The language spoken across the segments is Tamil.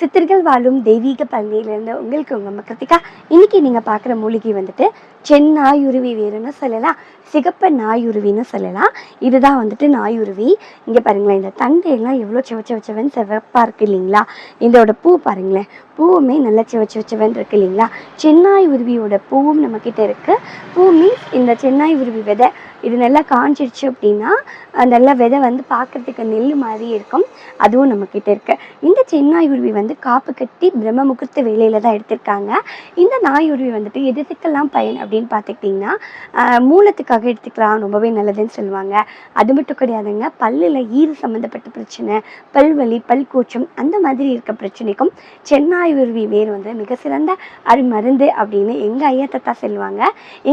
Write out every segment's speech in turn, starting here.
சித்தர்கள் வாழும் தெய்வீக பள்ளியிலேருந்து உங்களுக்கு உங்கள் கிருத்திகா. இன்னைக்கு நீங்கள் பார்க்குற மூலிகை வந்துட்டு செந்நாயுருவி வேறுன்னு சொல்லலாம், சிகப்பு நாயுருவின்னு சொல்லலாம். இதுதான் வந்துட்டு நாயுருவி. இங்கே பாருங்களேன், இந்த தண்டையெல்லாம் எவ்வளோ செவச்சவன் சிவப்பாக இருக்குது இல்லைங்களா. இதோட பூ பாருங்களேன், பூவுமே நல்லா செவச்சவன் இருக்குது இல்லைங்களா. செந்நாயுருவியோட பூவும் நம்மக்கிட்ட இருக்குது. பூ மீன்ஸ் இந்த செந்நாயுருவி விதை இது நல்லா காஞ்சிடுச்சு அப்படின்னா நல்ல விதை வந்து பார்க்குறதுக்கு நெல் மாதிரி இருக்கும். அதுவும் நம்மக்கிட்ட இருக்குது. இந்த செந்நாயுருவி வந்து காப்பு கட்டி பிரம்ம முகூர்த்த வேலையில் தான் எடுத்திருக்காங்க. இந்த நாயுருவி வந்துட்டு எதுக்கெல்லாம் பயன் அப்படின்னு பார்த்துக்கிட்டிங்கன்னா, மூலத்துக்காக எடுத்துக்கலாம், ரொம்பவே நல்லதுன்னு சொல்லுவாங்க. அது மட்டும் கிடையாதுங்க, பல்லில் ஈறு சம்மந்தப்பட்ட பிரச்சனை, பல்வலி, பல் கூச்சம் அந்த மாதிரி இருக்க பிரச்சனைக்கும் செந்நாயுருவி வேர் வந்து மிக சிறந்த அருமருந்து அப்படின்னு எங்கள் ஐயா தத்தா சொல்லுவாங்க.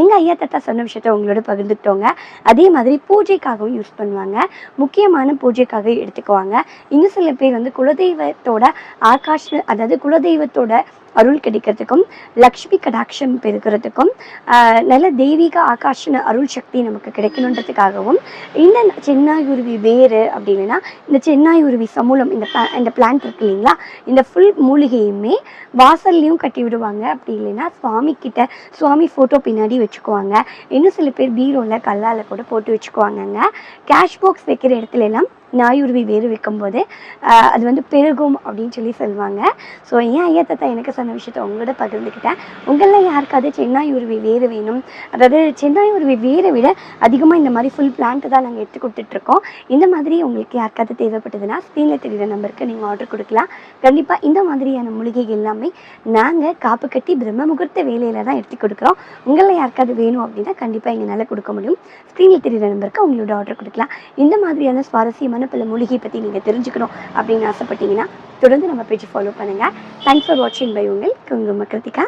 எங்கள் ஐயா தத்தா சொன்ன விஷயத்த உங்களோட பகிர்ந்துக்கிட்டோங்க. அதே மாதிரி பூஜைக்காகவும் யூஸ் பண்ணுவாங்க, முக்கியமான பூஜைக்காக எடுத்துக்குவாங்க. இன்னும் சில பேர் வந்து குலதெய்வத்தோட அதாவது குலதெய்வத்தோட அருள் கிடைக்கிறதுக்கும், லக்ஷ்மி கடாட்சம் பெருக்கிறதுக்கும், நல்ல தெய்வீக ஆகாஷன அருள் சக்தி நமக்கு கிடைக்கணுன்றதுக்காகவும் இந்த செந்நாயுருவி வேறு அப்படி இல்லைன்னா இந்த செந்நாயுருவி சமூலம் இந்த பிளான்ட் இருக்கு இல்லைங்களா, இந்த ஃபுல் மூலிகையுமே வாசல்லையும் கட்டி விடுவாங்க. அப்படி இல்லைன்னா சுவாமி ஃபோட்டோ பின்னாடி வச்சுக்குவாங்க. இன்னும் சில பேர் பீரோவில் கல்லால் கூட போட்டு வச்சுக்குவாங்கங்க. கேஷ் பாக்ஸ் வைக்கிற இடத்துல எல்லாம் நாயுருவி வேறு வைக்கும்போது அது வந்து பெருகும் அப்படின்னு சொல்லி சொல்லுவாங்க. ஸோ ஏன் ஐயா தாத்தா எனக்கு சொன்ன விஷயத்த உங்களோட பகிர்ந்துக்கிட்டேன். உங்களில் யாருக்காவது செந்நாயுருவி வேறு வேணும், அதாவது செந்நாயுருவி வேரை விட அதிகமாக இந்த மாதிரி ஃபுல் பிளான்ட்டு தான் நாங்கள் எடுத்து கொடுத்துட்ருக்கோம். இந்த மாதிரி உங்களுக்கு யாருக்காவது தேவைப்பட்டதுன்னா ஸ்க்ரீனில் தெரிகிற நம்பருக்கு நீங்கள் ஆர்டர் கொடுக்கலாம். கண்டிப்பாக இந்த மாதிரியான மூலிகைகள் எல்லாமே நாங்கள் காப்பு கட்டி பிரம்ம முகூர்த்த வேலையில் தான் எடுத்து கொடுக்குறோம். உங்களில் யாருக்காவது வேணும் அப்படின்னா கண்டிப்பாக எங்களால் கொடுக்க முடியும். ஸ்க்ரீனில் தெரிகிற நம்பருக்கு உங்களோட ஆர்டர் கொடுக்கலாம். இந்த மாதிரியான சுவாரஸ்யமான பல மூலிகை பற்றி நீங்கள் தெரிஞ்சுக்கணும் அப்படின்னு ஆசைப்பட்டீங்கன்னா தொடர்ந்து நம்ம பேஜ் ஃபாலோ பண்ணுங்கள். தேங்க்ஸ் ஃபார் வாட்சிங் பை உங்கள் கிருத்திகா.